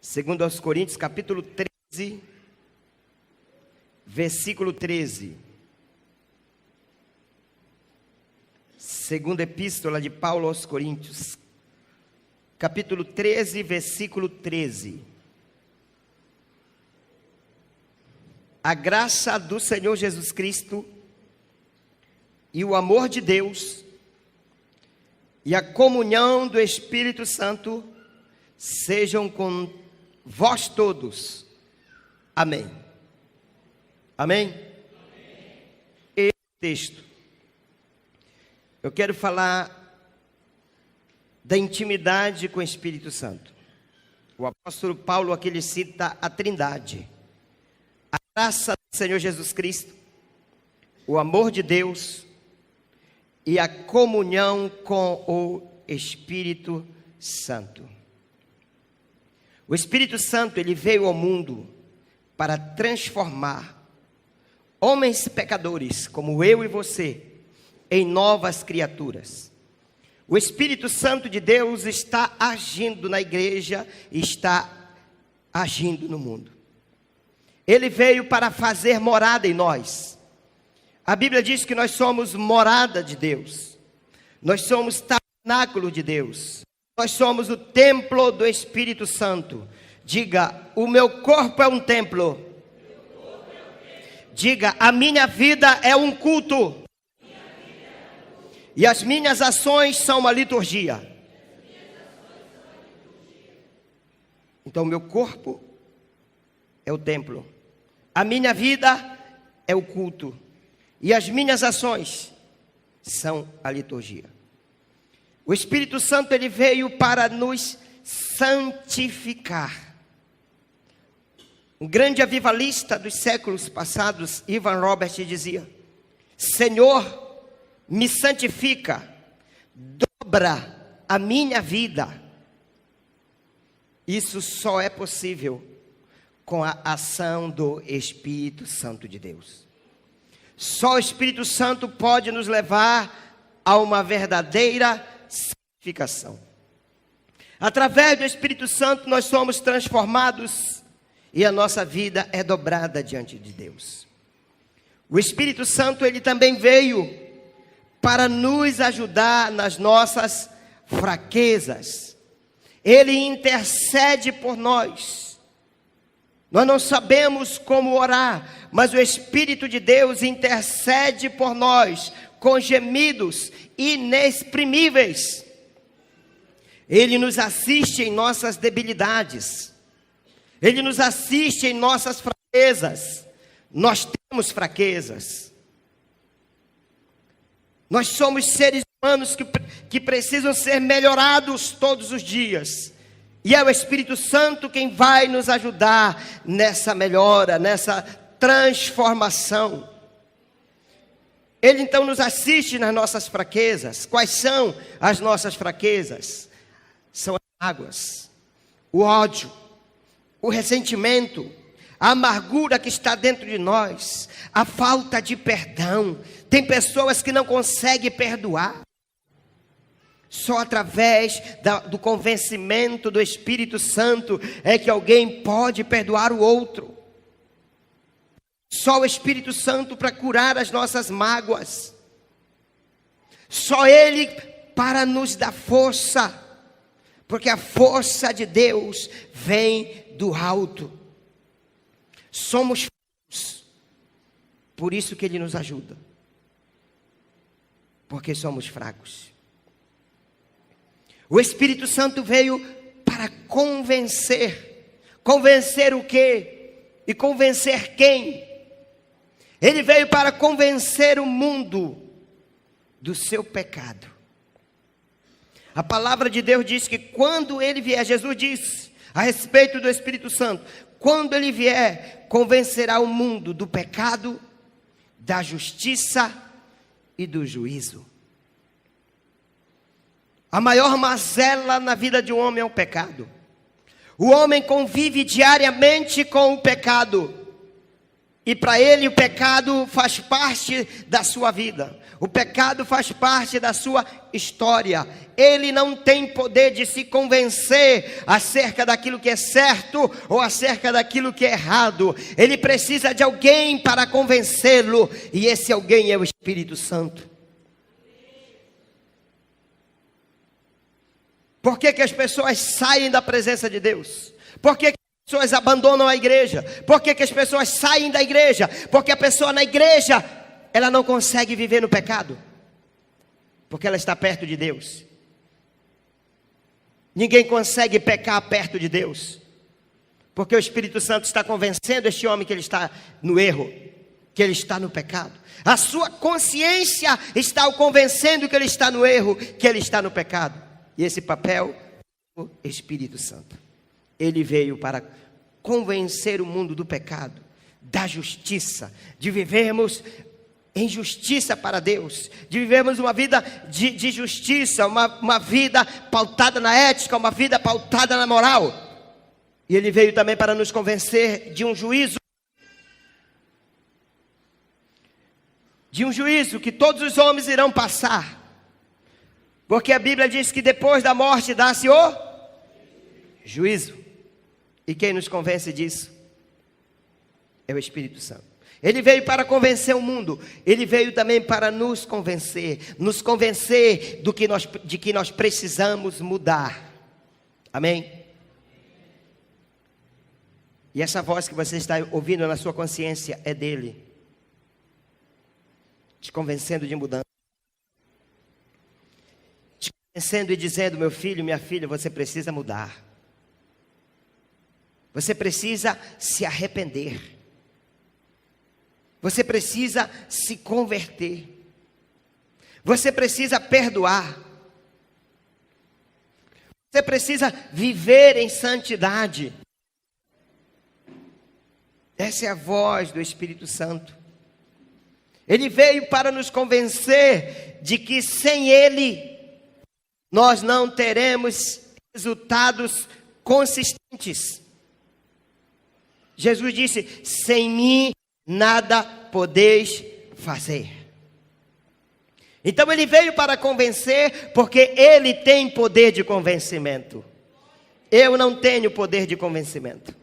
Segundo aos Coríntios, capítulo 13, versículo 13. Segunda epístola de Paulo aos Coríntios, capítulo 13, versículo 13. A graça do Senhor Jesus Cristo e o amor de Deus e a comunhão do Espírito Santo sejam com vós todos. Amém. Amém? Esse texto, eu quero falar da intimidade com o Espírito Santo. O apóstolo Paulo aqui ele cita a Trindade. A graça do Senhor Jesus Cristo, o amor de Deus e a comunhão com o Espírito Santo. O Espírito Santo, ele veio ao mundo para transformar homens pecadores, como eu e você, em novas criaturas. O Espírito Santo de Deus está agindo na igreja e está agindo no mundo. Ele veio para fazer morada em nós. A Bíblia diz que nós somos morada de Deus. Nós somos tabernáculo de Deus. Nós somos o templo do Espírito Santo. Diga, o meu corpo é um templo. Diga, a minha vida é um culto. E as minhas ações são uma liturgia. Então, o meu corpo é o templo. A minha vida é o culto. E as minhas ações são a liturgia. O Espírito Santo, ele veio para nos santificar. Um grande avivalista dos séculos passados, Ivan Robert, dizia: Senhor, me santifica, dobra a minha vida. Isso só é possível com a ação do Espírito Santo de Deus. Só o Espírito Santo pode nos levar a uma verdadeira santificação. Através do Espírito Santo nós somos transformados e a nossa vida é dobrada diante de Deus. O Espírito Santo, ele também veio para nos ajudar nas nossas fraquezas. Ele intercede por nós. Nós não sabemos como orar, mas o Espírito de Deus intercede por nós com gemidos inexprimíveis. Ele nos assiste em nossas debilidades. Ele nos assiste em nossas fraquezas. Nós temos fraquezas. Nós somos seres humanos que precisam ser melhorados todos os dias. E é o Espírito Santo quem vai nos ajudar nessa melhora, nessa transformação. Ele então nos assiste nas nossas fraquezas. Quais são as nossas fraquezas? São as mágoas, o ódio, o ressentimento, a amargura que está dentro de nós, a falta de perdão. Tem pessoas que não conseguem perdoar. Só através do convencimento do Espírito Santo é que alguém pode perdoar o outro. Só o Espírito Santo para curar as nossas mágoas. Só Ele para nos dar força. Porque a força de Deus vem do alto. Somos fracos. Por isso que Ele nos ajuda. Porque somos fracos. O Espírito Santo veio para convencer. Convencer o quê? E convencer quem? Ele veio para convencer o mundo do seu pecado. A palavra de Deus diz que quando Ele vier, Jesus disse a respeito do Espírito Santo, quando Ele vier, convencerá o mundo do pecado, da justiça e do juízo. A maior mazela na vida de um homem é o pecado. O homem convive diariamente com o pecado. E para ele o pecado faz parte da sua vida. O pecado faz parte da sua história. Ele não tem poder de se convencer acerca daquilo que é certo ou acerca daquilo que é errado. Ele precisa de alguém para convencê-lo. E esse alguém é o Espírito Santo. Por que que as pessoas saem da presença de Deus? Por que as pessoas abandonam a igreja? Por que que as pessoas saem da igreja? Porque a pessoa na igreja, ela não consegue viver no pecado. Porque ela está perto de Deus. Ninguém consegue pecar perto de Deus. Porque o Espírito Santo está convencendo este homem que ele está no erro, que ele está no pecado. A sua consciência está o convencendo que ele está no erro, que ele está no pecado. E esse papel, o Espírito Santo. Ele veio para convencer o mundo do pecado, da justiça, de vivermos em justiça para Deus, de vivermos uma vida de justiça, uma vida pautada na ética, uma vida pautada na moral. E ele veio também para nos convencer de um juízo que todos os homens irão passar. Porque a Bíblia diz que depois da morte dá-se o juízo. E quem nos convence disso é o Espírito Santo. Ele veio para convencer o mundo. Ele veio também para nos convencer de que nós precisamos mudar. Amém? E essa voz que você está ouvindo na sua consciência é dele, te convencendo de mudança. Pensando e dizendo: meu filho, minha filha, você precisa mudar. Você precisa se arrepender. Você precisa se converter. Você precisa perdoar. Você precisa viver em santidade. Essa é a voz do Espírito Santo. Ele veio para nos convencer de que sem Ele nós não teremos resultados consistentes. Jesus disse: sem mim nada podeis fazer. Então ele veio para convencer, porque ele tem poder de convencimento. Eu não tenho poder de convencimento.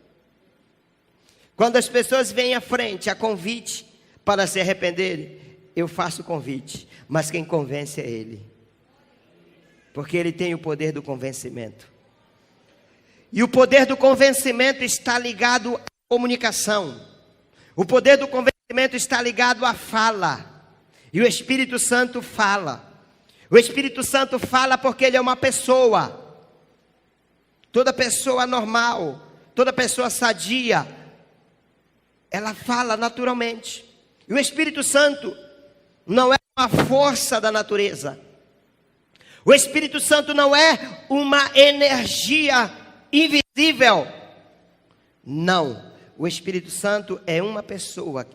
Quando as pessoas vêm à frente a convite para se arrependerem, eu faço o convite, mas quem convence é ele. Porque ele tem o poder do convencimento. E o poder do convencimento está ligado à comunicação. O poder do convencimento está ligado à fala. E o Espírito Santo fala. O Espírito Santo fala porque ele é uma pessoa. Toda pessoa normal, toda pessoa sadia, ela fala naturalmente. E o Espírito Santo não é uma força da natureza. O Espírito Santo não é uma energia invisível. Não. O Espírito Santo é uma pessoa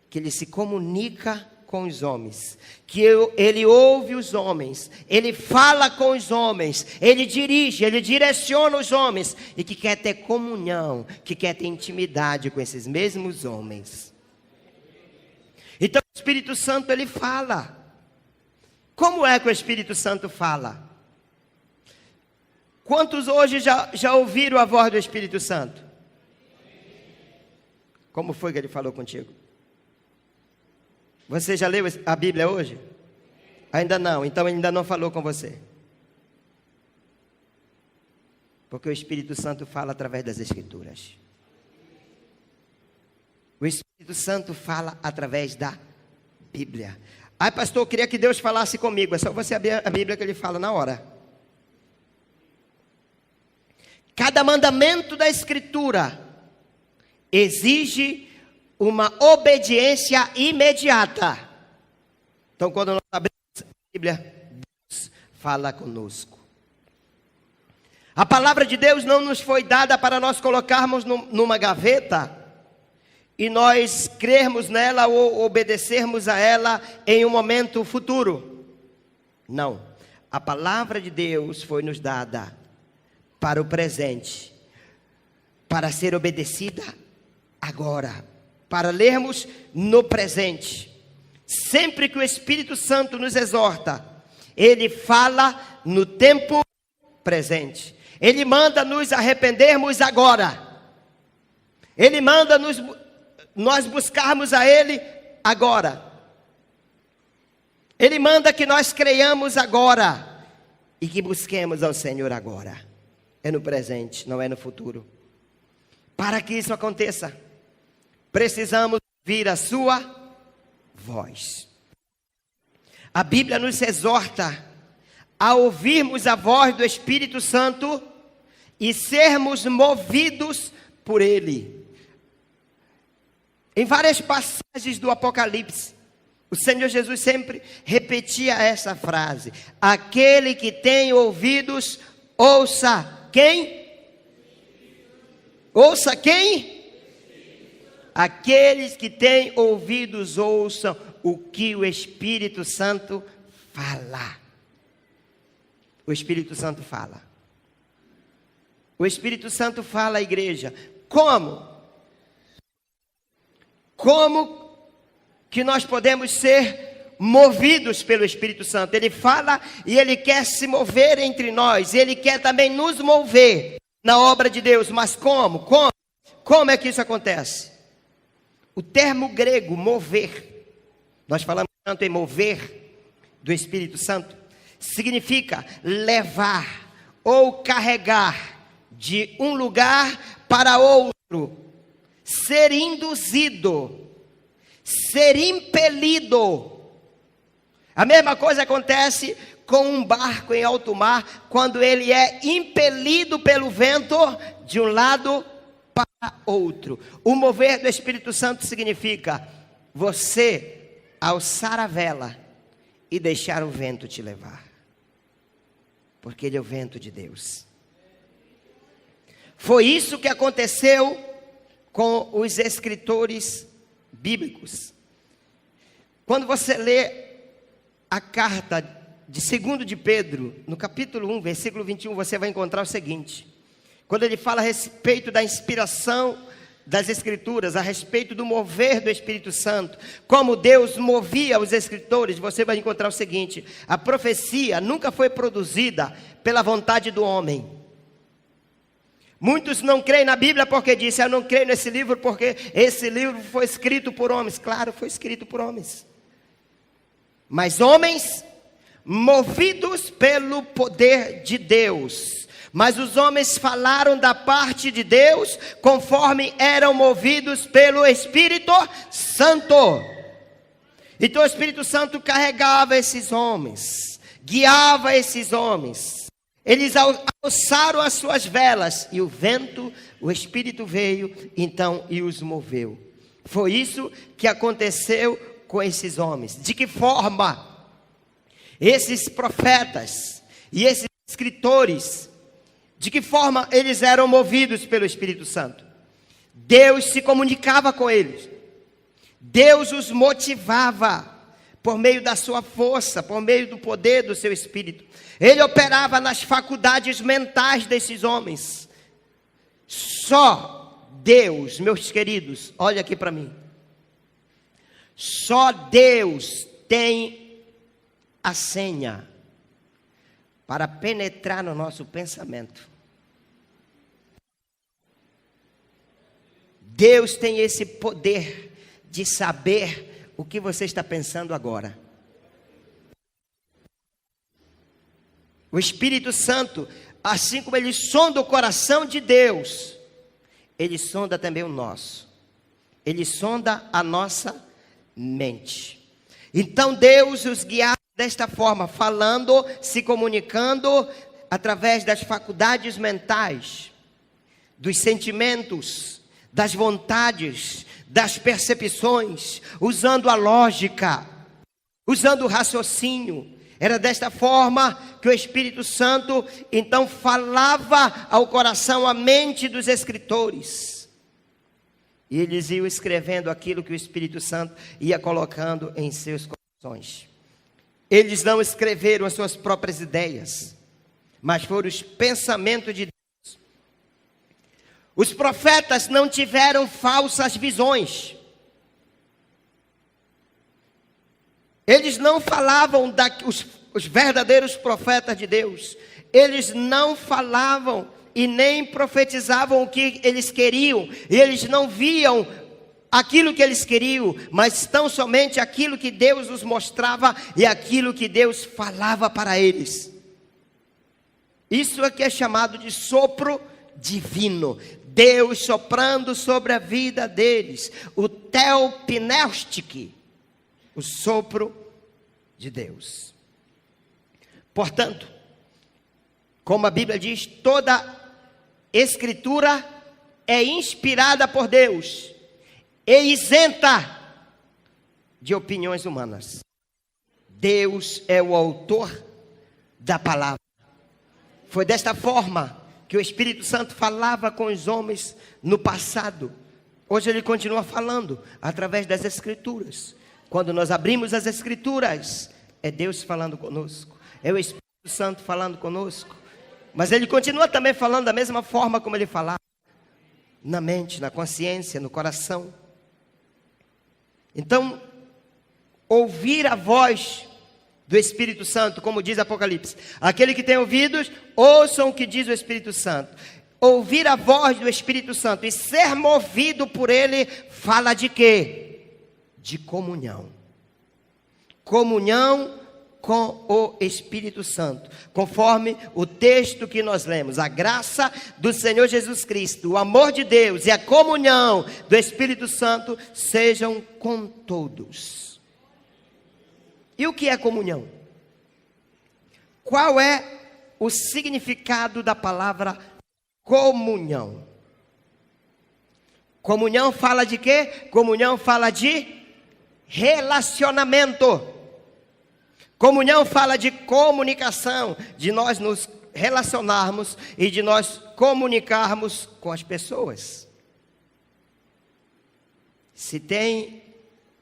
que ele se comunica com os homens, que ele ouve os homens, ele fala com os homens, ele dirige, ele direciona os homens, e que quer ter comunhão, que quer ter intimidade com esses mesmos homens. Então o Espírito Santo ele fala. Como é que o Espírito Santo fala? Quantos hoje já ouviram a voz do Espírito Santo? Como foi que ele falou contigo? Você já leu a Bíblia hoje? Ainda não, então ele ainda não falou com você. Porque o Espírito Santo fala através das Escrituras. O Espírito Santo fala através da Bíblia. Ai, pastor, eu queria que Deus falasse comigo. É só você abrir a Bíblia que ele fala na hora. Cada mandamento da Escritura exige uma obediência imediata. Então, quando nós abrimos a Bíblia, Deus fala conosco. A palavra de Deus não nos foi dada para nós colocarmos numa gaveta e nós crermos nela ou obedecermos a ela em um momento futuro. Não. A palavra de Deus foi nos dada para o presente, para ser obedecida agora. para lermos no presente. Sempre que o Espírito Santo nos exorta, ele fala no tempo presente. Ele manda nos arrependermos agora. Ele manda nós buscarmos a Ele agora. Ele manda que nós creiamos agora e que busquemos ao Senhor agora. É no presente, não é no futuro. Para que isso aconteça, precisamos ouvir a sua voz. A Bíblia nos exorta a ouvirmos a voz do Espírito Santo e sermos movidos por Ele. Em várias passagens do Apocalipse, o Senhor Jesus sempre repetia essa frase: aquele que tem ouvidos, ouça quem? Ouça quem? Aqueles que têm ouvidos, ouçam o que o Espírito Santo fala. O Espírito Santo fala. O Espírito Santo fala à igreja. Como? Como que nós podemos ser movidos pelo Espírito Santo? Ele fala e Ele quer se mover entre nós. Ele quer também nos mover na obra de Deus. Mas como? Como é que isso acontece? O termo grego, mover, nós falamos tanto em mover do Espírito Santo, significa levar ou carregar de um lugar para outro, ser induzido, ser impelido. A mesma coisa acontece com um barco em alto mar, quando ele é impelido pelo vento de um lado para outro. O mover do Espírito Santo significa você alçar a vela e deixar o vento te levar, porque ele é o vento de Deus. Foi isso que aconteceu com os escritores bíblicos. Quando você lê a carta de 2 de Pedro, no capítulo 1, versículo 21, você vai encontrar o seguinte: quando ele fala a respeito da inspiração das Escrituras, a respeito do mover do Espírito Santo, como Deus movia os escritores, você vai encontrar o seguinte: a profecia nunca foi produzida pela vontade do homem. Muitos não creem na Bíblia porque dizem: eu não creio nesse livro porque esse livro foi escrito por homens. Claro, foi escrito por homens. Mas homens movidos pelo poder de Deus. Mas os homens falaram da parte de Deus conforme eram movidos pelo Espírito Santo. Então o Espírito Santo carregava esses homens, guiava esses homens. Eles alçaram as suas velas e o vento, o Espírito veio então e os moveu. Foi isso que aconteceu com esses homens. De que forma esses profetas e esses escritores, de que forma eles eram movidos pelo Espírito Santo? Deus se comunicava com eles. Deus os motivava por meio da sua força, por meio do poder do seu Espírito. Ele operava nas faculdades mentais desses homens. Só Deus, meus queridos, olha aqui para mim. Só Deus tem a senha para penetrar no nosso pensamento. Deus tem esse poder de saber o que você está pensando agora. O Espírito Santo, assim como ele sonda o coração de Deus, ele sonda também o nosso. Ele sonda a nossa mente. Então Deus os guiava desta forma, falando, se comunicando através das faculdades mentais, dos sentimentos, das vontades, das percepções, usando a lógica, usando o raciocínio. Era desta forma que o Espírito Santo então falava ao coração, à mente dos escritores. E eles iam escrevendo aquilo que o Espírito Santo ia colocando em seus corações. Eles não escreveram as suas próprias ideias, mas foram os pensamentos de Deus. Os profetas não tiveram falsas visões. Eles não falavam os verdadeiros profetas de Deus. Eles não falavam e nem profetizavam o que eles queriam. E eles não viam aquilo que eles queriam, mas tão somente aquilo que Deus os mostrava e aquilo que Deus falava para eles. Isso aqui é chamado de sopro divino. Deus soprando sobre a vida deles. O teopneustic, o sopro de Deus. Portanto, como a Bíblia diz, toda Escritura é inspirada por Deus e isenta de opiniões humanas. Deus é o autor da palavra. Foi desta forma que o Espírito Santo falava com os homens no passado. Hoje ele continua falando através das Escrituras. Quando nós abrimos as Escrituras, é Deus falando conosco, é o Espírito Santo falando conosco. Mas ele continua também falando da mesma forma como ele falava, na mente, na consciência, no coração. Então, ouvir a voz do Espírito Santo, como diz Apocalipse. Aquele que tem ouvidos, ouçam o que diz o Espírito Santo. Ouvir a voz do Espírito Santo e ser movido por ele, fala de quê? De comunhão. Comunhão com o Espírito Santo. Conforme o texto que nós lemos. A graça do Senhor Jesus Cristo, o amor de Deus e a comunhão do Espírito Santo sejam com todos. E o que é comunhão? Qual é o significado da palavra comunhão? Comunhão fala de quê? Comunhão fala de relacionamento. Comunhão fala de comunicação, de nós nos relacionarmos e de nós comunicarmos com as pessoas. Se tem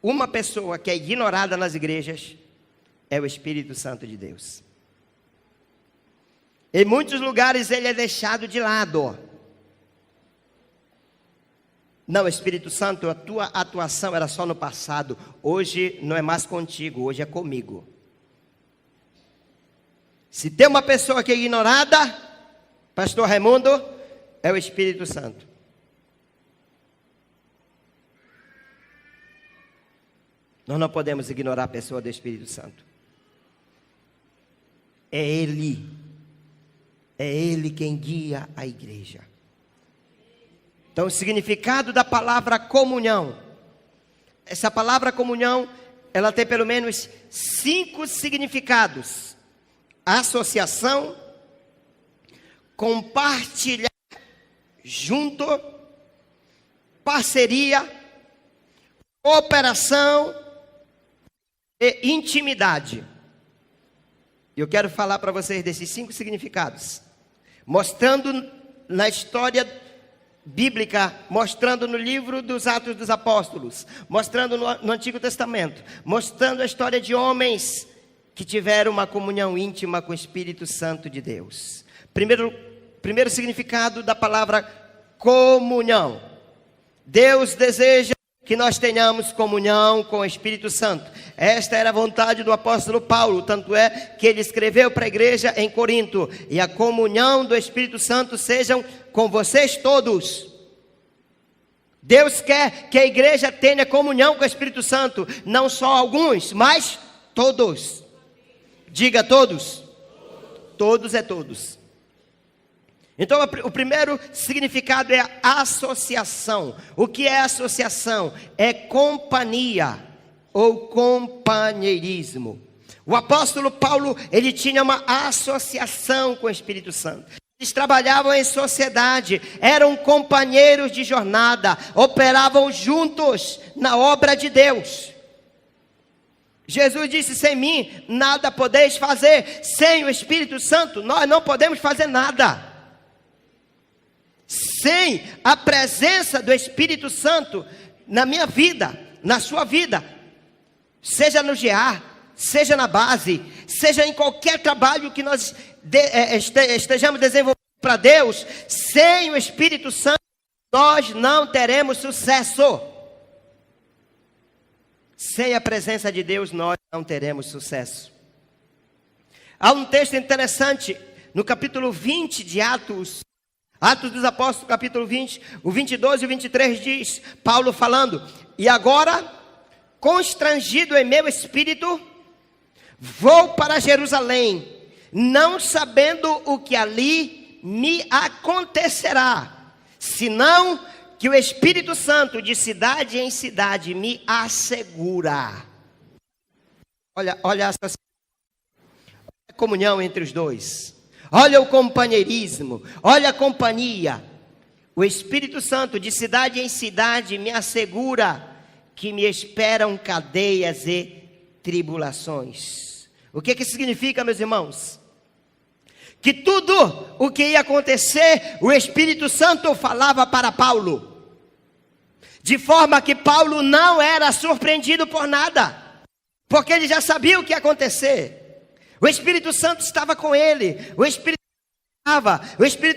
uma pessoa que é ignorada nas igrejas, é o Espírito Santo de Deus. Em muitos lugares ele é deixado de lado. Não, Espírito Santo, a tua atuação era só no passado. Hoje não é mais contigo, hoje é comigo. Se tem uma pessoa que é ignorada, Pastor Raimundo, é o Espírito Santo. Nós não podemos ignorar a pessoa do Espírito Santo. É Ele quem guia a igreja. Então, o significado da palavra comunhão. Essa palavra comunhão, ela tem pelo menos 5 significados. Associação, compartilhar junto, parceria, cooperação e intimidade. Eu quero falar para vocês desses 5 significados, mostrando na história bíblica, mostrando no livro dos Atos dos Apóstolos, mostrando no Antigo Testamento, mostrando a história de homens que tiveram uma comunhão íntima com o Espírito Santo de Deus. Primeiro significado da palavra comunhão. Deus deseja que nós tenhamos comunhão com o Espírito Santo. Esta era a vontade do apóstolo Paulo, tanto é que ele escreveu para a igreja em Corinto: e a comunhão do Espírito Santo sejam com vocês todos. Deus quer que a igreja tenha comunhão com o Espírito Santo, não só alguns, mas todos. Diga todos. Todos é todos. Então, o primeiro significado é a associação. O que é associação? É companhia ou companheirismo. O apóstolo Paulo, ele tinha uma associação com o Espírito Santo. Eles trabalhavam em sociedade, eram companheiros de jornada, operavam juntos na obra de Deus. Jesus disse: sem mim nada podeis fazer. Sem o Espírito Santo nós não podemos fazer nada. Sem a presença do Espírito Santo na minha vida, na sua vida, seja no GA, seja na base, seja em qualquer trabalho que nós estejamos desenvolvendo para Deus, sem o Espírito Santo nós não teremos sucesso. Sem a presença de Deus, nós não teremos sucesso. Há um texto interessante no capítulo 20 de Atos dos Apóstolos, capítulo 20, o 22 e o 23 diz, Paulo falando: e agora, constrangido em meu espírito, vou para Jerusalém, não sabendo o que ali me acontecerá, senão que o Espírito Santo de cidade em cidade me assegura. Olha a comunhão entre os dois. Olha o companheirismo, olha a companhia. O Espírito Santo de cidade em cidade me assegura que me esperam cadeias e tribulações. O que significa, meus irmãos? Que tudo o que ia acontecer, o Espírito Santo falava para Paulo, de forma que Paulo não era surpreendido por nada, porque ele já sabia o que ia acontecer. O Espírito Santo estava com ele, o Espírito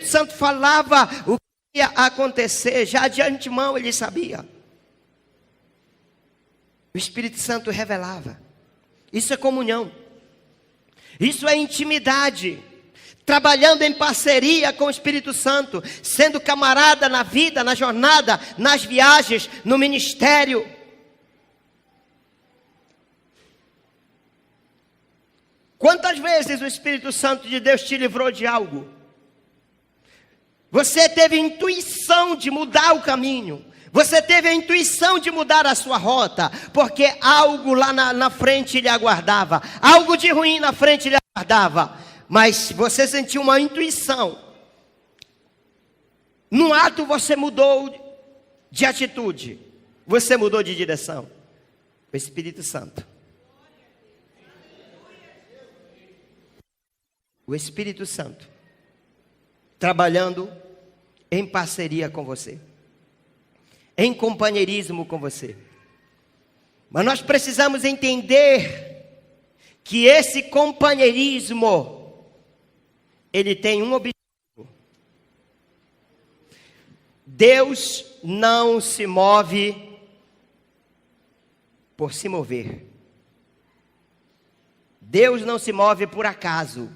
Santo falava o que ia acontecer, já de antemão ele sabia. O Espírito Santo revelava. Isso é comunhão, isso é intimidade, trabalhando em parceria com o Espírito Santo, sendo camarada na vida, na jornada, nas viagens, no ministério. Quantas vezes o Espírito Santo de Deus te livrou de algo? Você teve a intuição de mudar o caminho, você teve a intuição de mudar a sua rota, porque algo lá na frente lhe aguardava, algo de ruim na frente lhe aguardava, mas você sentiu uma intuição, num ato você mudou de atitude, você mudou de direção. O Espírito Santo. O Espírito Santo trabalhando em parceria com você, em companheirismo com você. Mas nós precisamos entender que esse companheirismo, ele tem um objetivo. Deus não se move por se mover. Deus não se move por acaso.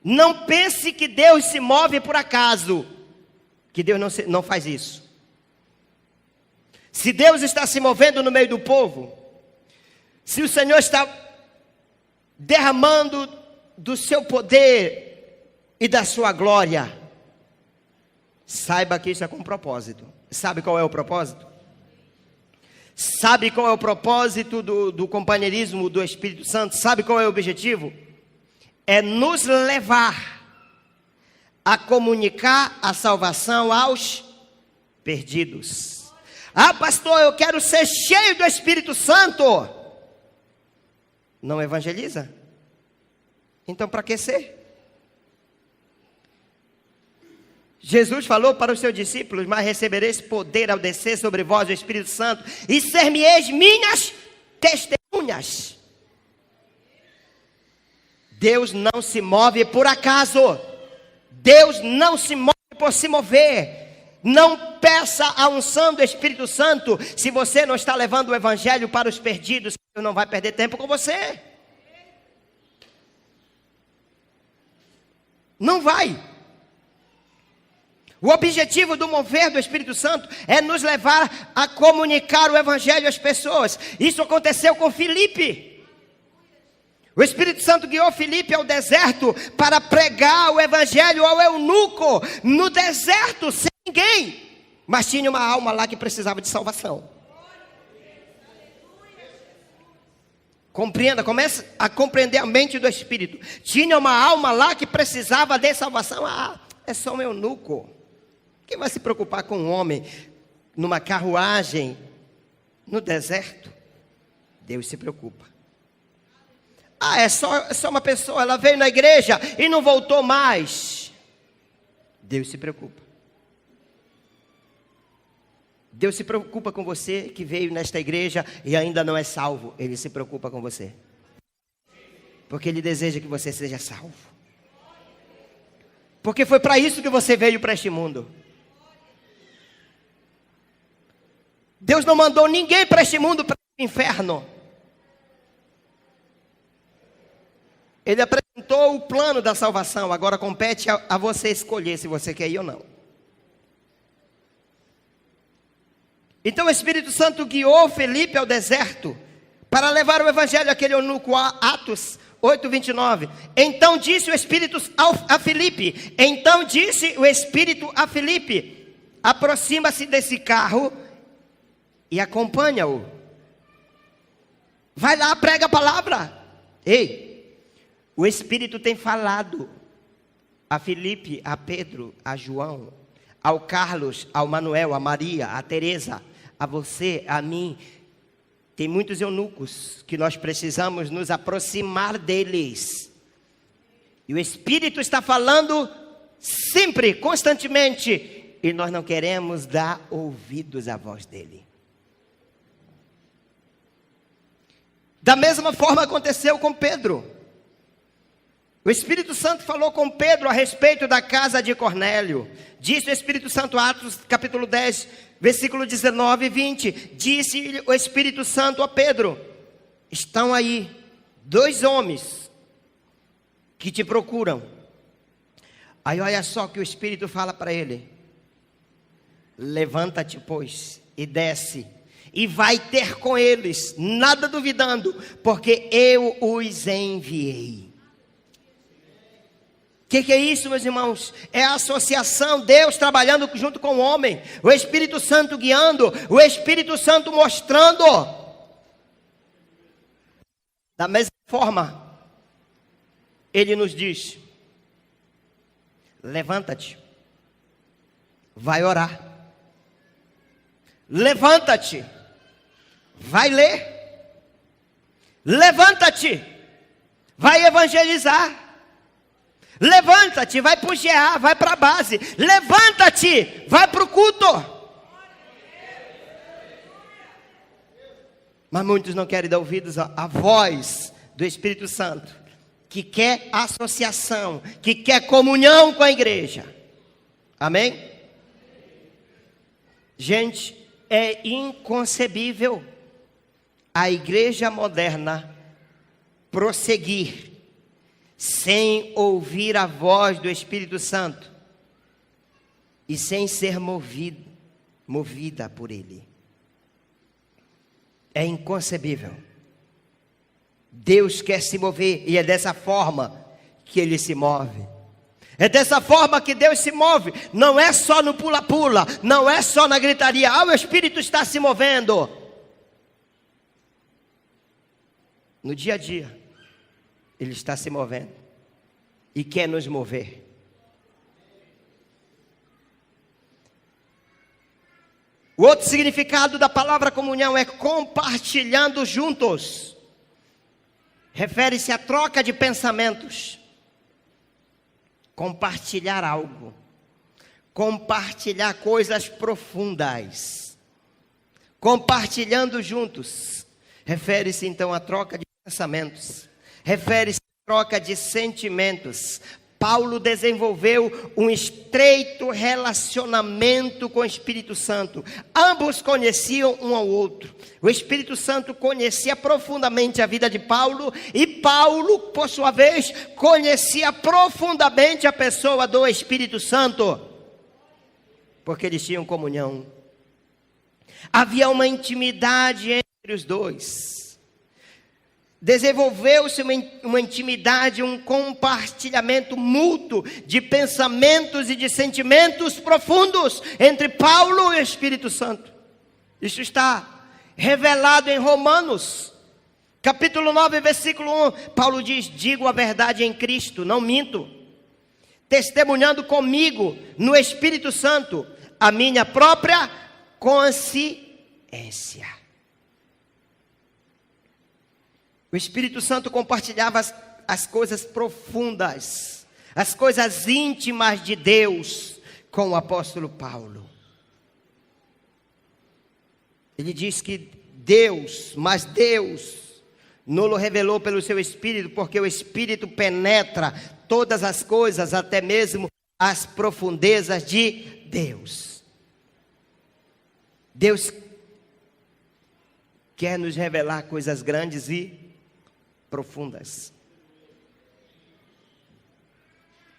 Não pense que Deus se move por acaso, que Deus não faz isso. Se Deus está se movendo no meio do povo, se o Senhor está derramando do seu poder e da sua glória, saiba que isso é com propósito. Sabe qual é o propósito? Sabe qual é o propósito do companheirismo do Espírito Santo? Sabe qual é o objetivo? É nos levar a comunicar a salvação aos perdidos. Ah, pastor, eu quero ser cheio do Espírito Santo. Não evangeliza? Então para que ser? Jesus falou para os seus discípulos: mas recebereis poder ao descer sobre vós o Espírito Santo, e ser-me-eis minhas testemunhas. Deus não se move por acaso. Deus não se move por se mover. Não peça a unção do Espírito Santo se você não está levando o evangelho para os perdidos. Deus não vai perder tempo com você. Não vai. O objetivo do mover do Espírito Santo é nos levar a comunicar o evangelho às pessoas. Isso aconteceu com Filipe. O Espírito Santo guiou Filipe ao deserto para pregar o evangelho ao eunuco no deserto, sem ninguém, mas tinha uma alma lá que precisava de salvação. Compreenda, comece a compreender a mente do Espírito. Tinha uma alma lá que precisava de salvação. Ah, é só um eunuco. Quem vai se preocupar com um homem numa carruagem no deserto? Deus se preocupa. Ah, é só uma pessoa, ela veio na igreja e não voltou mais. Deus se preocupa. Deus se preocupa com você que veio nesta igreja e ainda não é salvo. Ele se preocupa com você, porque Ele deseja que você seja salvo. Porque foi para isso que você veio para este mundo. Deus não mandou ninguém para este mundo para inferno. Ele apresentou o plano da salvação. Agora compete a você escolher se você quer ir ou não. Então o Espírito Santo guiou Felipe ao deserto para levar o evangelho àquele eunuco. Atos 8:29. Então disse o Espírito a Felipe. Então disse o Espírito a Felipe: aproxima-se desse carro e acompanha-o. Vai lá, prega a palavra. Ei, o Espírito tem falado a Felipe, a Pedro, a João, ao Carlos, ao Manuel, a Maria, a Teresa, a você, a mim. Tem muitos eunucos que nós precisamos nos aproximar deles. E o Espírito está falando sempre, constantemente. E nós não queremos dar ouvidos à voz dele. Da mesma forma aconteceu com Pedro. O Espírito Santo falou com Pedro a respeito da casa de Cornélio. Disse o Espírito Santo, Atos capítulo 10, versículo 19 e 20. Disse o Espírito Santo a Pedro: estão aí 2 homens que te procuram. Aí olha só que o Espírito fala para ele: levanta-te, pois, e desce, e vai ter com eles, nada duvidando, porque eu os enviei. O que é isso, meus irmãos? É a associação, Deus trabalhando junto com o homem, o Espírito Santo guiando, o Espírito Santo mostrando. Da mesma forma, Ele nos diz: levanta-te, vai orar. Levanta-te, vai ler. Levanta-te, vai evangelizar. Levanta-te, vai para o GA, vai para a base. Levanta-te, vai para o culto. Mas muitos não querem dar ouvidos à voz do Espírito Santo, que quer associação, que quer comunhão com a igreja. Amém? Gente, é inconcebível a igreja moderna prosseguir sem ouvir a voz do Espírito Santo e sem ser movida por Ele. É inconcebível. Deus quer se mover e é dessa forma que Ele se move. É dessa forma que Deus se move. Não é só no pula-pula, não é só na gritaria. O Espírito está se movendo. No dia a dia, Ele está se movendo e quer nos mover. O outro significado da palavra comunhão é compartilhando juntos. Refere-se à troca de pensamentos. Compartilhar algo. Compartilhar coisas profundas. Compartilhando juntos. Refere-se então à troca de pensamentos. Refere-se à troca de sentimentos. Paulo desenvolveu um estreito relacionamento com o Espírito Santo. Ambos conheciam um ao outro. O Espírito Santo conhecia profundamente a vida de Paulo, e Paulo, por sua vez, conhecia profundamente a pessoa do Espírito Santo, porque eles tinham comunhão. Havia uma intimidade entre os dois. Desenvolveu-se uma intimidade, um compartilhamento mútuo de pensamentos e de sentimentos profundos entre Paulo e o Espírito Santo. Isso está revelado em Romanos, capítulo 9, versículo 1. Paulo diz: digo a verdade em Cristo, não minto, testemunhando comigo no Espírito Santo a minha própria consciência. O Espírito Santo compartilhava as coisas profundas, as coisas íntimas de Deus com o apóstolo Paulo. Ele diz que Deus nos revelou pelo seu Espírito, porque o Espírito penetra todas as coisas, até mesmo as profundezas de Deus. Deus quer nos revelar coisas grandes e profundas.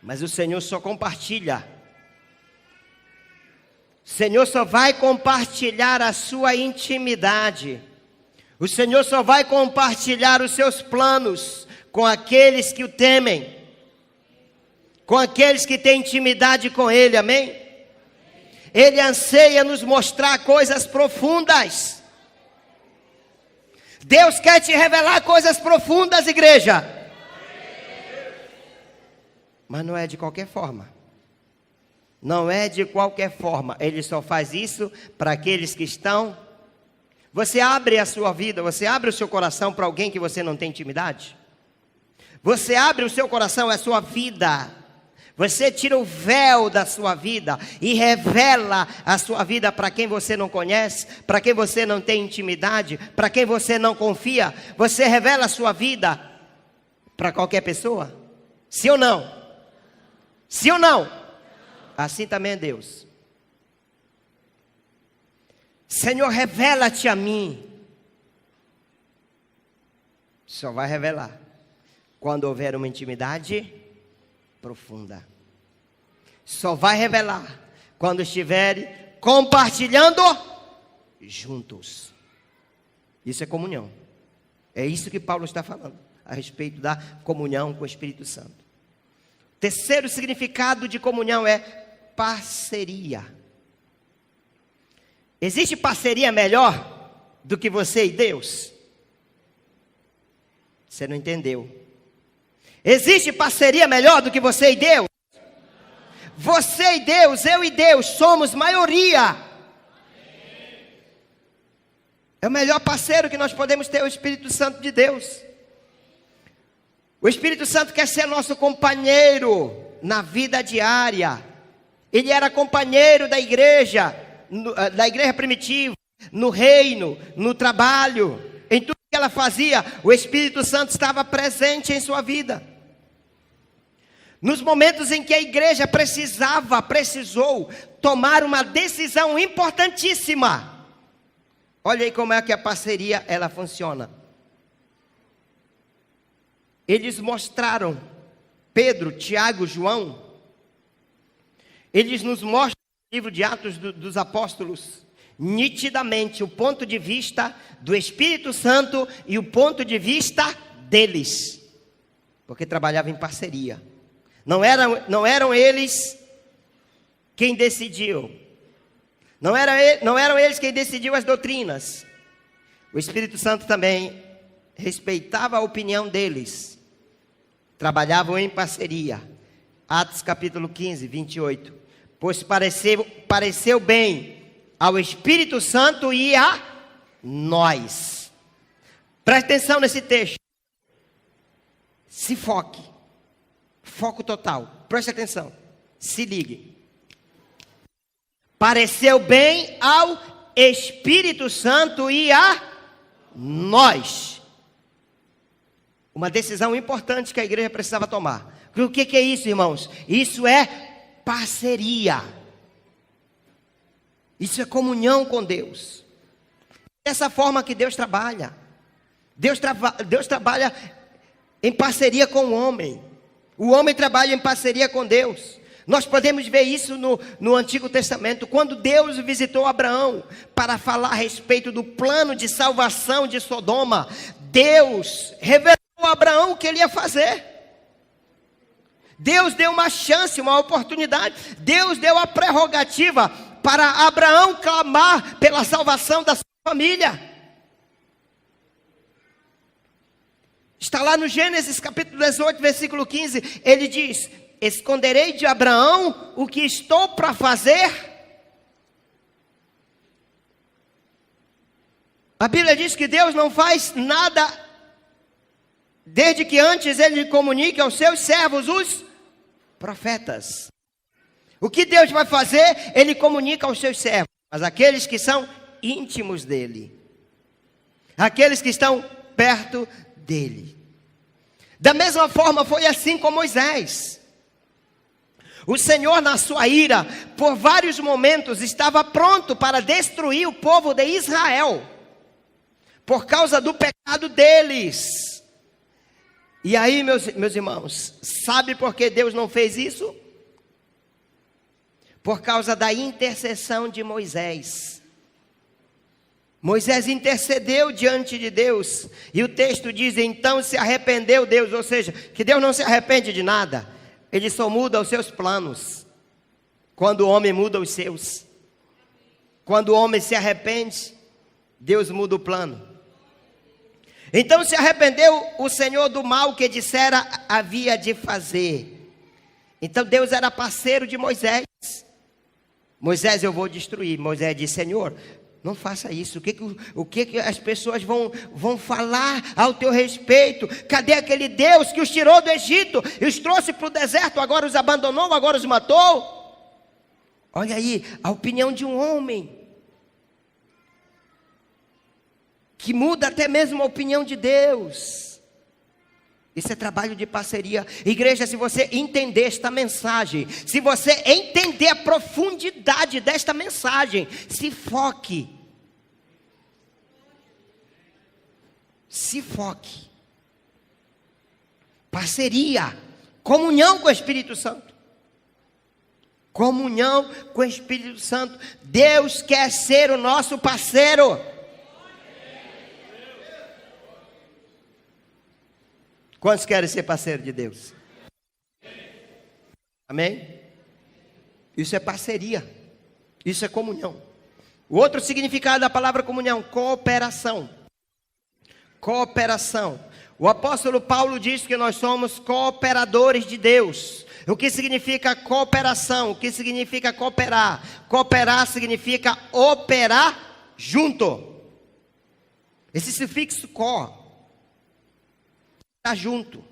Mas o Senhor só compartilha. O Senhor só vai compartilhar a sua intimidade. O Senhor só vai compartilhar os seus planos com aqueles que o temem, com aqueles que têm intimidade com Ele, amém? Ele anseia nos mostrar coisas profundas. Deus quer te revelar coisas profundas, igreja. Mas não é de qualquer forma. Não é de qualquer forma. Ele só faz isso para aqueles que estão. Você abre a sua vida, você abre o seu coração para alguém que você não tem intimidade? Você abre o seu coração, a sua vida. Você tira o véu da sua vida e revela a sua vida para quem você não conhece, para quem você não tem intimidade, para quem você não confia. Você revela a sua vida para qualquer pessoa? Sim ou não? Sim ou não? Assim também é Deus. Senhor, revela-te a mim. Só vai revelar quando houver uma intimidade profunda. Só vai revelar quando estiver compartilhando juntos. Isso é comunhão. É isso que Paulo está falando a respeito da comunhão com o Espírito Santo. Terceiro significado de comunhão é parceria. Existe parceria melhor do que você e Deus? Você não entendeu. Existe parceria melhor do que você e Deus? Você e Deus, eu e Deus, somos maioria. É o melhor parceiro que nós podemos ter, o Espírito Santo de Deus. O Espírito Santo quer ser nosso companheiro na vida diária. Ele era companheiro da igreja primitiva, no reino, no trabalho, em tudo que ela fazia. O Espírito Santo estava presente em sua vida. Nos momentos em que a igreja precisou tomar uma decisão importantíssima. Olha aí como é que a parceria ela funciona. Eles mostraram, Pedro, Tiago, João, eles nos mostram no livro de Atos dos Apóstolos, nitidamente o ponto de vista do Espírito Santo e o ponto de vista deles, porque trabalhavam em parceria. Não eram eles quem decidiu. Não eram eles quem decidiu as doutrinas. O Espírito Santo também respeitava a opinião deles. Trabalhavam em parceria. Atos capítulo 15, 28. Pois pareceu bem ao Espírito Santo e a nós. Preste atenção nesse texto. Se foque. Foco total. Preste atenção. Se ligue. Pareceu bem ao Espírito Santo e a nós. Uma decisão importante que a igreja precisava tomar. O que é isso, irmãos? Isso é parceria. Isso é comunhão com Deus. Dessa forma que Deus trabalha. Deus trabalha em parceria com o homem. O homem trabalha em parceria com Deus. Nós podemos ver isso no Antigo Testamento. Quando Deus visitou Abraão para falar a respeito do plano de salvação de Sodoma, Deus revelou a Abraão o que ele ia fazer. Deus deu uma chance, uma oportunidade. Deus deu a prerrogativa para Abraão clamar pela salvação da sua família. Está lá no Gênesis capítulo 18, versículo 15. Ele diz: esconderei de Abraão o que estou para fazer. A Bíblia diz que Deus não faz nada desde que antes ele comunique aos seus servos, os profetas. O que Deus vai fazer, ele comunica aos seus servos, mas aqueles que são íntimos dele, aqueles que estão perto dele. Da mesma forma foi assim com Moisés. O Senhor, na sua ira, por vários momentos estava pronto para destruir o povo de Israel, por causa do pecado deles. E aí, meus irmãos, sabe por que Deus não fez isso? Por causa da intercessão de Moisés. Moisés intercedeu diante de Deus, e o texto diz, então se arrependeu Deus, ou seja, que Deus não se arrepende de nada, Ele só muda os seus planos, quando o homem muda os seus. Quando o homem se arrepende, Deus muda o plano. Então se arrependeu o Senhor do mal que dissera havia de fazer. Então Deus era parceiro de Moisés. Moisés, eu vou destruir. Moisés disse, Senhor, não faça isso. O que as pessoas vão falar ao teu respeito? Cadê aquele Deus que os tirou do Egito e os trouxe para o deserto? Agora os abandonou, agora os matou? Olha aí, a opinião de um homem que muda até mesmo a opinião de Deus. Isso é trabalho de parceria. Igreja, se você entender esta mensagem, se você entender a profundidade desta mensagem, se foque. Se foque. Parceria, comunhão com o Espírito Santo. Comunhão com o Espírito Santo. Deus quer ser o nosso parceiro. Quantos querem ser parceiro de Deus? Amém? Isso é parceria. Isso é comunhão. O outro significado da palavra comunhão, cooperação. Cooperação. O apóstolo Paulo diz que nós somos cooperadores de Deus. O que significa cooperação? O que significa cooperar? Cooperar significa operar junto. Esse sufixo co está junto.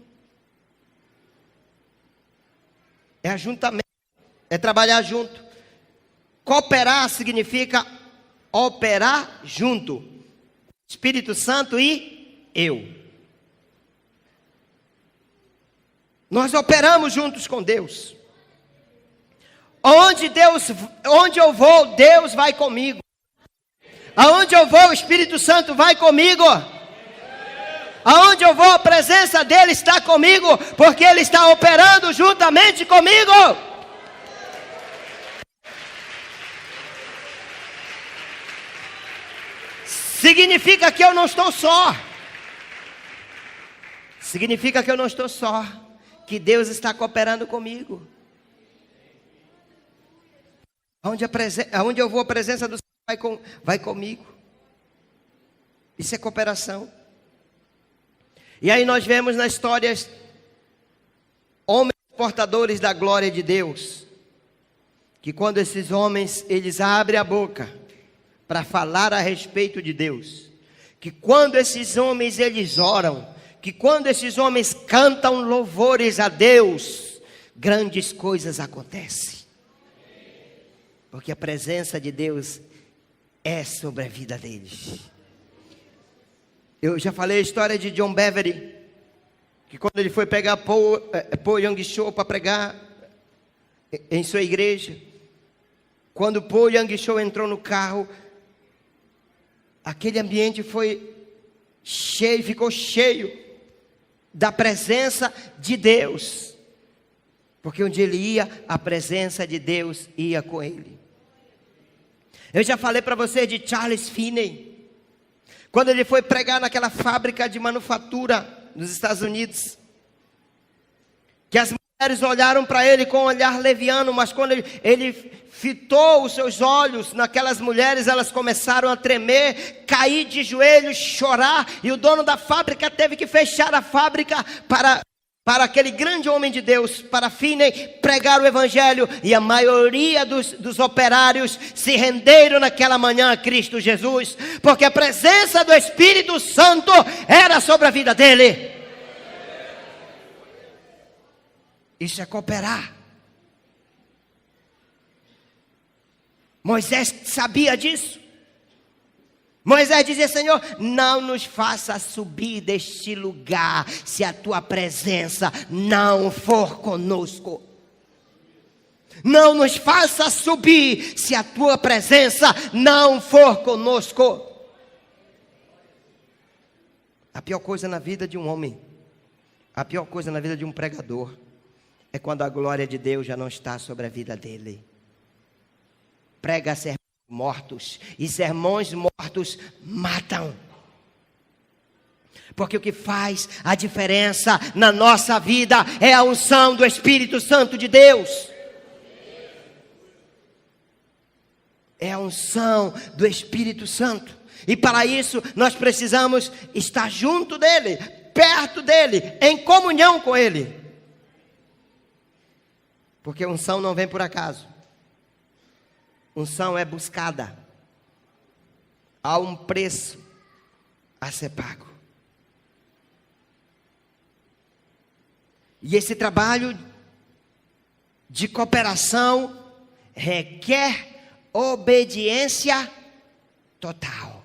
É ajuntamento. É trabalhar junto. Cooperar significa operar junto. Espírito Santo e eu. Nós operamos juntos com Deus. Onde eu vou, Deus vai comigo. Aonde eu vou, o Espírito Santo vai comigo. Aonde eu vou, a presença dele está comigo, porque ele está operando juntamente comigo. Significa que eu não estou só. Significa que eu não estou só. Que Deus está cooperando comigo. Aonde eu vou, a presença do Senhor vai comigo. Isso é cooperação. E aí nós vemos nas histórias homens portadores da glória de Deus, que quando esses homens, eles abrem a boca para falar a respeito de Deus, que quando esses homens, eles oram, que quando esses homens cantam louvores a Deus, grandes coisas acontecem, porque a presença de Deus é sobre a vida deles. Eu já falei a história de John Beverly, que quando ele foi pegar Paul Young-Cho para pregar em sua igreja, quando Paul Young-Cho entrou no carro, aquele ambiente foi cheio, ficou cheio da presença de Deus, porque onde ele ia, a presença de Deus ia com ele. Eu já falei para você de Charles Finney, quando ele foi pregar naquela fábrica de manufatura nos Estados Unidos, que as mulheres olharam para ele com um olhar leviano, mas quando ele fitou os seus olhos naquelas mulheres, elas começaram a tremer, cair de joelhos, chorar, e o dono da fábrica teve que fechar a fábrica para aquele grande homem de Deus, para Finney, pregar o evangelho, e a maioria dos operários se renderam naquela manhã a Cristo Jesus, porque a presença do Espírito Santo era sobre a vida dele. Isso é cooperar. Moisés sabia disso. Moisés dizia: Senhor, não nos faça subir deste lugar se a tua presença não for conosco. Não nos faça subir se a tua presença não for conosco. A pior coisa na vida de um homem, a pior coisa na vida de um pregador, é quando a glória de Deus já não está sobre a vida dele. Prega sermões mortos, e sermões mortos matam. Porque o que faz a diferença na nossa vida é a unção do Espírito Santo de Deus. É a unção do Espírito Santo. E para isso nós precisamos estar junto dele, perto dele, em comunhão com ele. Porque unção não vem por acaso. Unção é buscada. Há um preço a ser pago. E esse trabalho de cooperação requer obediência total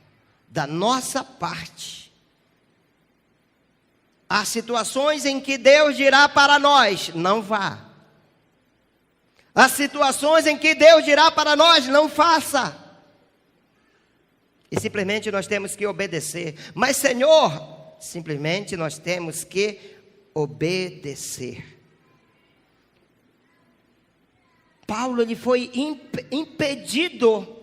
da nossa parte. Há situações em que Deus dirá para nós: não vá. Há situações em que Deus dirá para nós: não faça. E simplesmente nós temos que obedecer. Mas, Senhor, simplesmente nós temos que obedecer. Paulo, ele foi impedido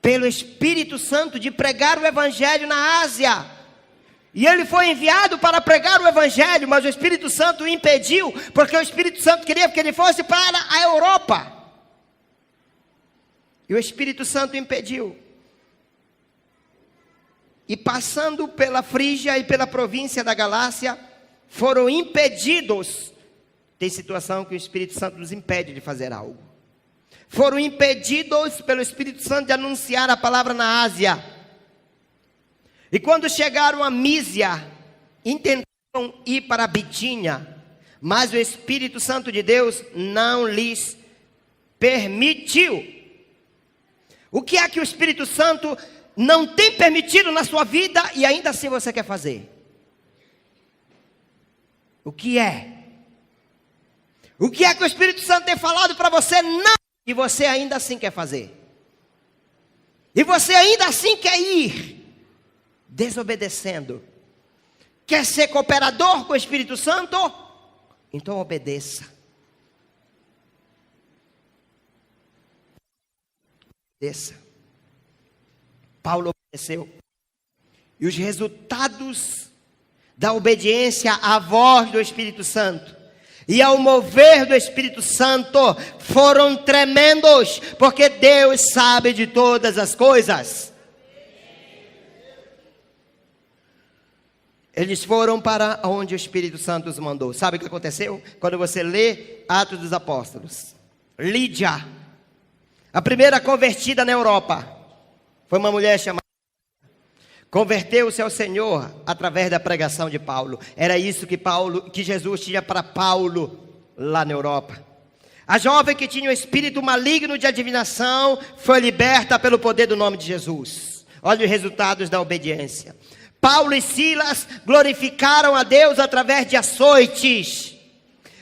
pelo Espírito Santo de pregar o Evangelho na Ásia. E ele foi enviado para pregar o Evangelho, mas o Espírito Santo o impediu, porque o Espírito Santo queria que ele fosse para a Europa. E o Espírito Santo impediu. E passando pela Frígia e pela província da Galácia, foram impedidos. Tem situação que o Espírito Santo nos impede de fazer algo. Foram impedidos pelo Espírito Santo de anunciar a palavra na Ásia. E quando chegaram a Mísia, intentaram ir para a Bitínia, mas o Espírito Santo de Deus não lhes permitiu. O que é que o Espírito Santo não tem permitido na sua vida e ainda assim você quer fazer? O que é? O que é que o Espírito Santo tem falado para você não, e você ainda assim quer fazer? E você ainda assim quer ir desobedecendo? Quer ser cooperador com o Espírito Santo? Então obedeça. Obedeça. Paulo obedeceu. E os resultados da obediência à voz do Espírito Santo e ao mover do Espírito Santo foram tremendos, porque Deus sabe de todas as coisas. Eles foram para onde o Espírito Santo os mandou. Sabe o que aconteceu? Quando você lê Atos dos Apóstolos, Lídia, a primeira convertida na Europa, foi uma mulher chamada, converteu-se ao Senhor através da pregação de Paulo. Era isso que Jesus tinha para Paulo lá na Europa. A jovem que tinha o espírito maligno de adivinação foi liberta pelo poder do nome de Jesus. Olha os resultados da obediência. Paulo e Silas glorificaram a Deus através de açoites,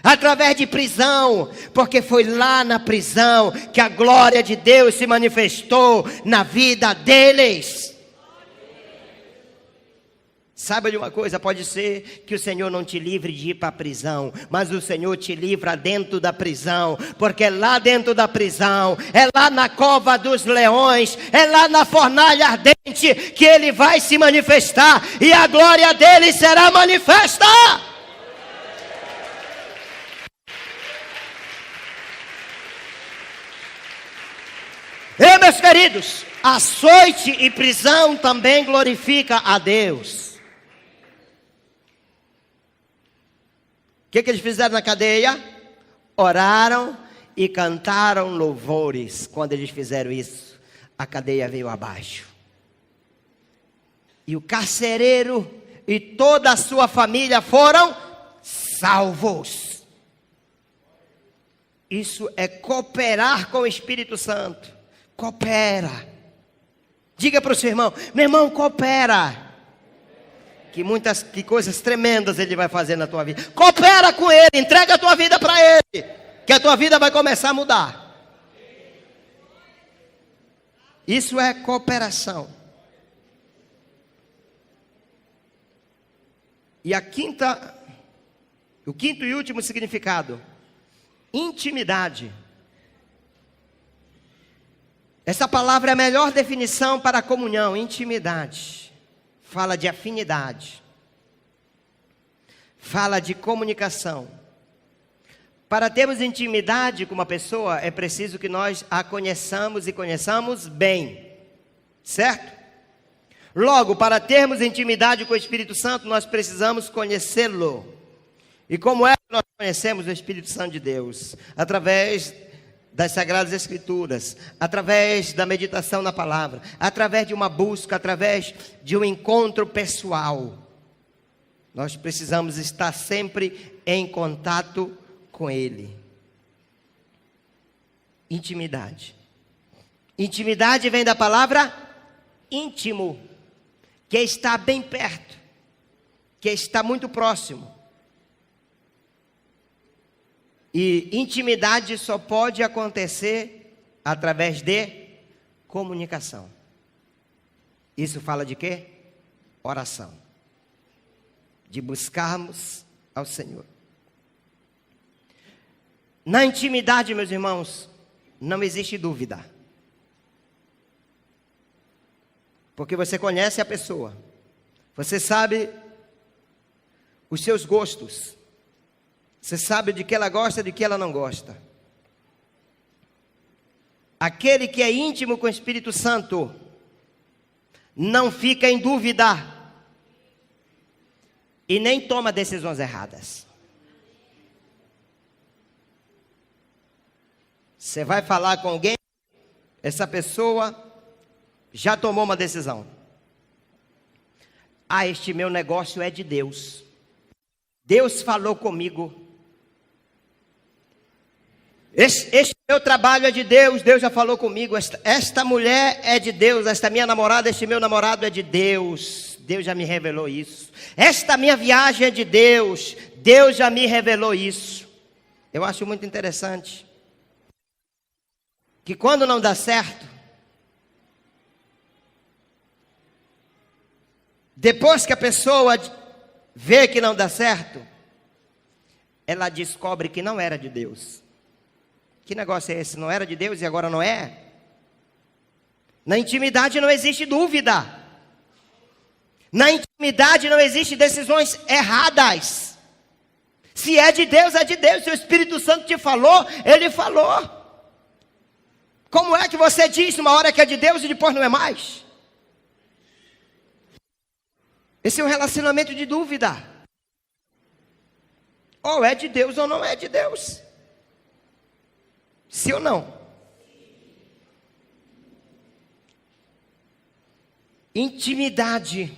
através de prisão, porque foi lá na prisão que a glória de Deus se manifestou na vida deles. Saiba de uma coisa, pode ser que o Senhor não te livre de ir para a prisão, mas o Senhor te livra dentro da prisão, porque é lá dentro da prisão, é lá na cova dos leões, é lá na fornalha ardente que Ele vai se manifestar, e a glória dele será manifesta. E meus queridos, açoite e prisão também glorifica a Deus. O que eles fizeram na cadeia? Oraram e cantaram louvores. Quando eles fizeram isso, a cadeia veio abaixo. E o carcereiro e toda a sua família foram salvos. Isso é cooperar com o Espírito Santo. Coopera. Diga para o seu irmão: meu irmão, coopera. Que coisas tremendas Ele vai fazer na tua vida. Coopera com Ele, entrega a tua vida para Ele, que a tua vida vai começar a mudar. Isso é cooperação. E o quinto e último significado, intimidade. Essa palavra é a melhor definição para a comunhão, intimidade. Fala de afinidade. Fala de comunicação. Para termos intimidade com uma pessoa, é preciso que nós a conheçamos e conheçamos bem. Certo? Logo, para termos intimidade com o Espírito Santo, nós precisamos conhecê-lo. E como é que nós conhecemos o Espírito Santo de Deus? Através das Sagradas Escrituras, através da meditação na palavra, através de uma busca, através de um encontro pessoal. Nós precisamos estar sempre em contato com Ele. Intimidade. Intimidade vem da palavra íntimo, que está bem perto, que está muito próximo. E intimidade só pode acontecer através de comunicação. Isso fala de quê? Oração. De buscarmos ao Senhor. Na intimidade, meus irmãos, não existe dúvida. Porque você conhece a pessoa. Você sabe os seus gostos. Você sabe de que ela gosta e de que ela não gosta. Aquele que é íntimo com o Espírito Santo não fica em dúvida e nem toma decisões erradas. Você vai falar com alguém, essa pessoa já tomou uma decisão. Este meu negócio é de Deus. Deus falou comigo. Este meu trabalho é de Deus, Deus já falou comigo. Esta mulher é de Deus, esta minha namorada, este meu namorado é de Deus. Deus já me revelou isso. Esta minha viagem é de Deus, Deus já me revelou isso. Eu acho muito interessante que quando não dá certo, depois que a pessoa vê que não dá certo, ela descobre que não era de Deus. Que negócio é esse? Não era de Deus e agora não é? Na intimidade não existe dúvida. Na intimidade não existe decisões erradas. Se é de Deus, é de Deus. Se o Espírito Santo te falou, Ele falou. Como é que você diz uma hora que é de Deus e depois não é mais? Esse é um relacionamento de dúvida. Ou é de Deus ou não é de Deus. Sim ou não? Intimidade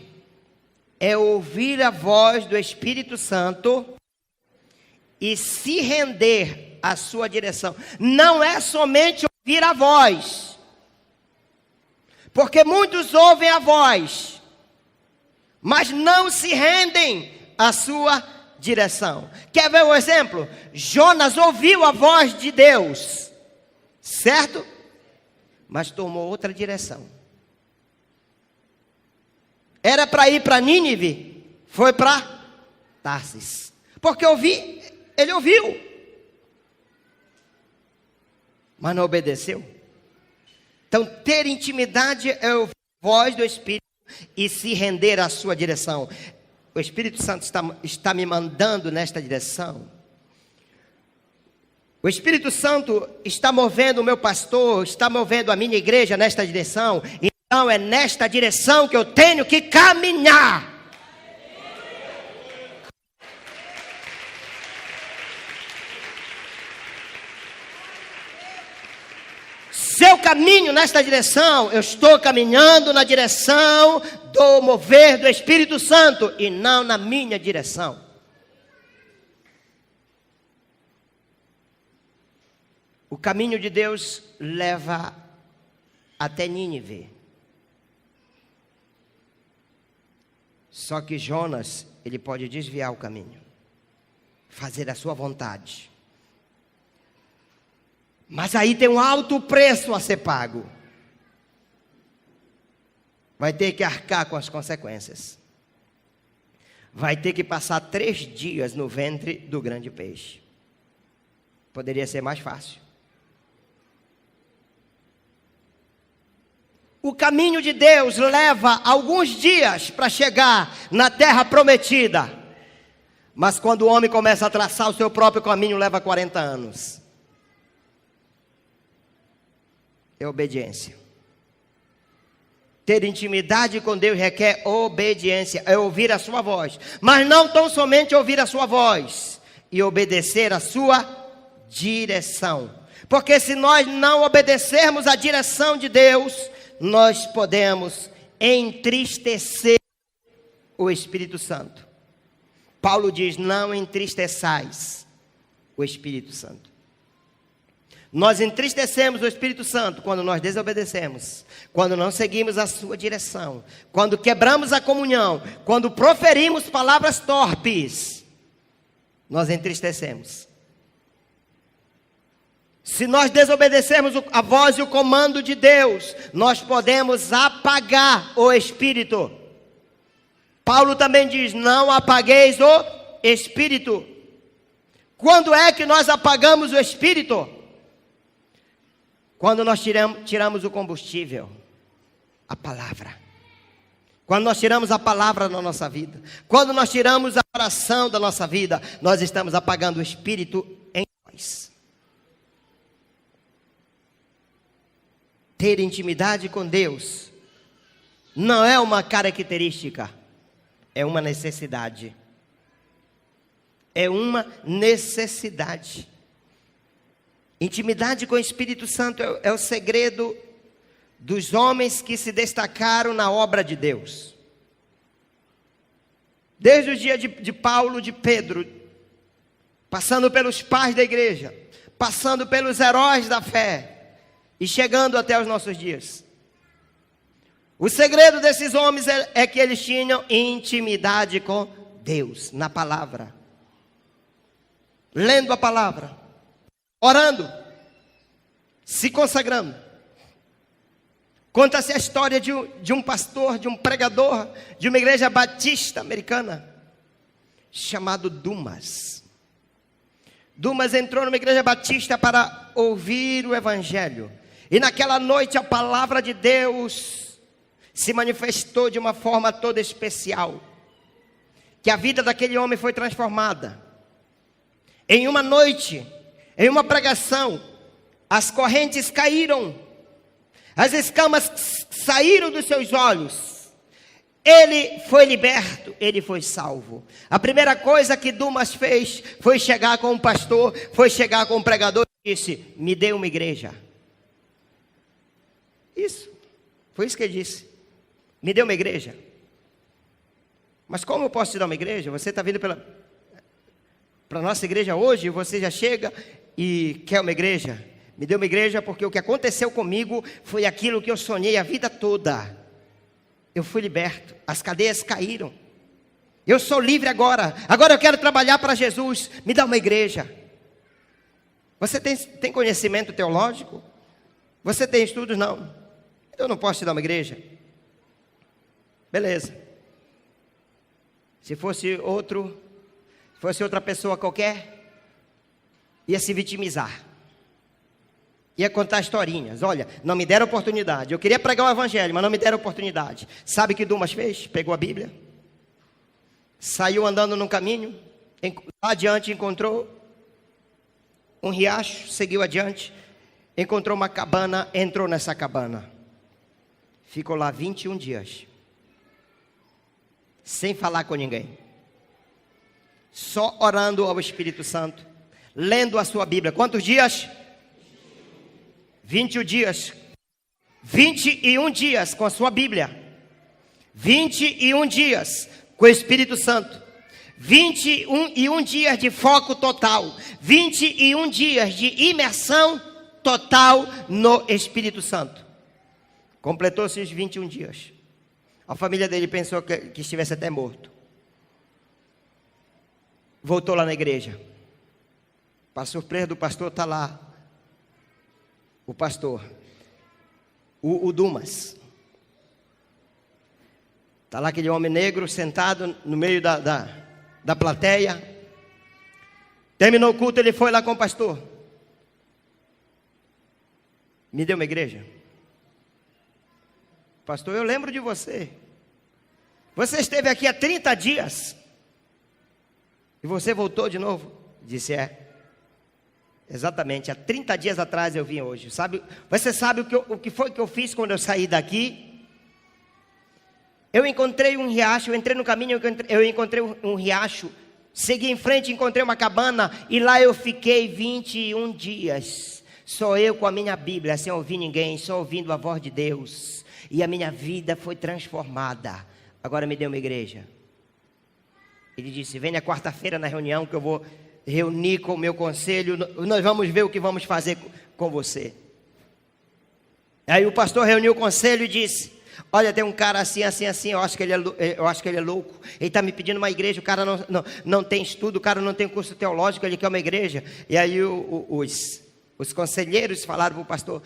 é ouvir a voz do Espírito Santo e se render à sua direção. Não é somente ouvir a voz, porque muitos ouvem a voz, mas não se rendem à sua direção. Quer ver um exemplo? Jonas ouviu a voz de Deus, certo? Mas tomou outra direção. Era para ir para Nínive, foi para Tarsis. Porque ele ouviu, mas não obedeceu. Então, ter intimidade é ouvir a voz do Espírito e se render à sua direção. O Espírito Santo está me mandando nesta direção. O Espírito Santo está movendo o meu pastor, está movendo a minha igreja nesta direção. Então é nesta direção que eu tenho que caminhar. Se eu caminho nesta direção, eu estou caminhando na direção do mover do Espírito Santo e não na minha direção. O caminho de Deus leva até Nínive. Só que Jonas, ele pode desviar o caminho, fazer a sua vontade. Mas aí tem um alto preço a ser pago. Vai ter que arcar com as consequências. vai ter que passar 3 dias no ventre do grande peixe. Poderia ser mais fácil. O caminho de Deus leva alguns dias para chegar na terra prometida. Mas quando o homem começa a traçar o seu próprio caminho, leva 40 anos. É obediência. Ter intimidade com Deus requer obediência, é ouvir a sua voz. Mas não tão somente ouvir a sua voz e obedecer a sua direção. Porque se nós não obedecermos a direção de Deus, nós podemos entristecer o Espírito Santo. Paulo diz: não entristeçais o Espírito Santo. Nós entristecemos o Espírito Santo quando nós desobedecemos, quando não seguimos a sua direção, quando quebramos a comunhão, quando proferimos palavras torpes, nós entristecemos. Se nós desobedecermos a voz e o comando de Deus, nós podemos apagar o Espírito. Paulo também diz: não apagueis o Espírito. Quando é que nós apagamos o Espírito? Quando nós tiramos o combustível, a palavra. Quando nós tiramos a palavra da nossa vida, quando nós tiramos a oração da nossa vida, nós estamos apagando o Espírito em nós. Ter intimidade com Deus não é uma característica, é uma necessidade. É uma necessidade. Intimidade com o Espírito Santo é o segredo dos homens que se destacaram na obra de Deus. Desde o dia de Paulo, de Pedro, passando pelos pais da igreja, passando pelos heróis da fé e chegando até os nossos dias. O segredo desses homens é que eles tinham intimidade com Deus, na palavra. Lendo a palavra, orando, se consagrando. Conta-se a história de um pastor, de um pregador, de uma igreja batista americana, chamado Dumas. Dumas entrou numa igreja batista para ouvir o evangelho. E naquela noite a palavra de Deus se manifestou de uma forma toda especial. Que a vida daquele homem foi transformada. Em uma noite, em uma pregação, as correntes caíram, as escamas saíram dos seus olhos. Ele foi liberto, ele foi salvo. A primeira coisa que Dumas fez foi chegar com o pastor, foi chegar com o pregador e disse: me dê uma igreja. Isso, foi isso que ele disse: me dê uma igreja. Mas como eu posso te dar uma igreja? Você está vindo para a nossa igreja hoje, você já chega e quer uma igreja. Me deu uma igreja porque o que aconteceu comigo foi aquilo que eu sonhei a vida toda. Eu fui liberto, as cadeias caíram. Eu sou livre agora. Agora eu quero trabalhar para Jesus. Me dá uma igreja. Você tem conhecimento teológico? Você tem estudos? Não. Eu não posso te dar uma igreja. Beleza. Se fosse outra pessoa qualquer, ia se vitimizar. Ia contar historinhas. Olha, não me deram oportunidade. Eu queria pregar o evangelho, mas não me deram oportunidade. Sabe o que Dumas fez? Pegou a Bíblia, saiu andando num caminho, lá adiante encontrou um riacho, seguiu adiante, encontrou uma cabana, entrou nessa cabana. Ficou lá 21 dias. Sem falar com ninguém. Só orando ao Espírito Santo, lendo a sua Bíblia. Quantos dias? 21 dias. 21 dias com a sua Bíblia. 21 dias com o Espírito Santo. 21 dias de foco total. 21 dias de imersão total no Espírito Santo. Completou-se os 21 dias. A família dele pensou que estivesse até morto. Voltou lá na igreja. Para surpresa do pastor, está lá o pastor, o Dumas. Está lá aquele homem negro sentado no meio da plateia. Terminou o culto, ele foi lá com o pastor. Me deu uma igreja. Pastor, eu lembro de você. Você esteve aqui há 30 dias. E você voltou de novo? Disse, exatamente, há 30 dias atrás eu vim hoje. Você sabe o que foi que eu fiz quando eu saí daqui? Eu encontrei um riacho, eu entrei no caminho, eu encontrei um riacho. Segui em frente, encontrei uma cabana. E lá eu fiquei 21 dias. Só eu com a minha Bíblia, sem ouvir ninguém, só ouvindo a voz de Deus. E a minha vida foi transformada. Agora me dê uma igreja. Ele disse, venha quarta-feira na reunião que eu vou reunir com o meu conselho. Nós vamos ver o que vamos fazer com você. Aí o pastor reuniu o conselho e disse, olha, tem um cara assim, assim, assim, eu acho que ele é louco. Ele está me pedindo uma igreja, o cara não tem estudo, o cara não tem curso teológico, ele quer uma igreja. E aí os conselheiros falaram para o pastor,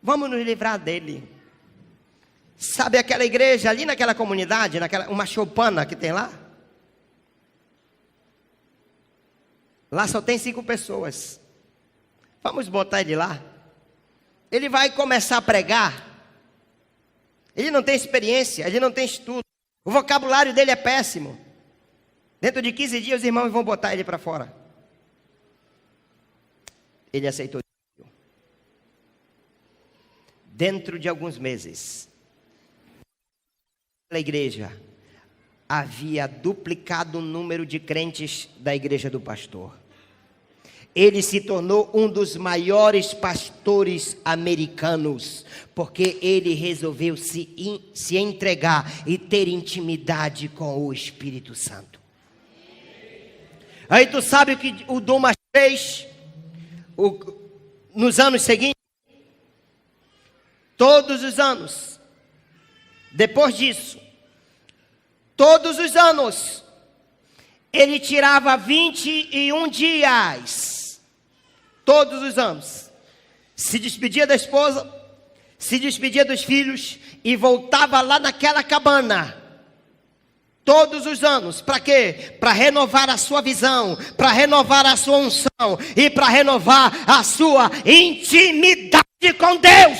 vamos nos livrar dele. Sabe aquela igreja ali naquela comunidade, uma choupana que tem lá? Lá só tem 5 pessoas. Vamos botar ele lá. Ele vai começar a pregar. Ele não tem experiência, ele não tem estudo. O vocabulário dele é péssimo. Dentro de 15 dias os irmãos vão botar ele para fora. Ele aceitou. Dentro de alguns meses, a igreja havia duplicado o número de crentes da igreja do pastor. Ele se tornou um dos maiores pastores americanos, porque ele resolveu se entregar e ter intimidade com o Espírito Santo. Aí tu sabe o que o Dumas fez nos anos seguintes? Todos os anos, depois disso, todos os anos, ele tirava 21 dias. Todos os anos. Se despedia da esposa, se despedia dos filhos e voltava lá naquela cabana. Todos os anos. Para quê? Para renovar a sua visão, para renovar a sua unção e para renovar a sua intimidade com Deus.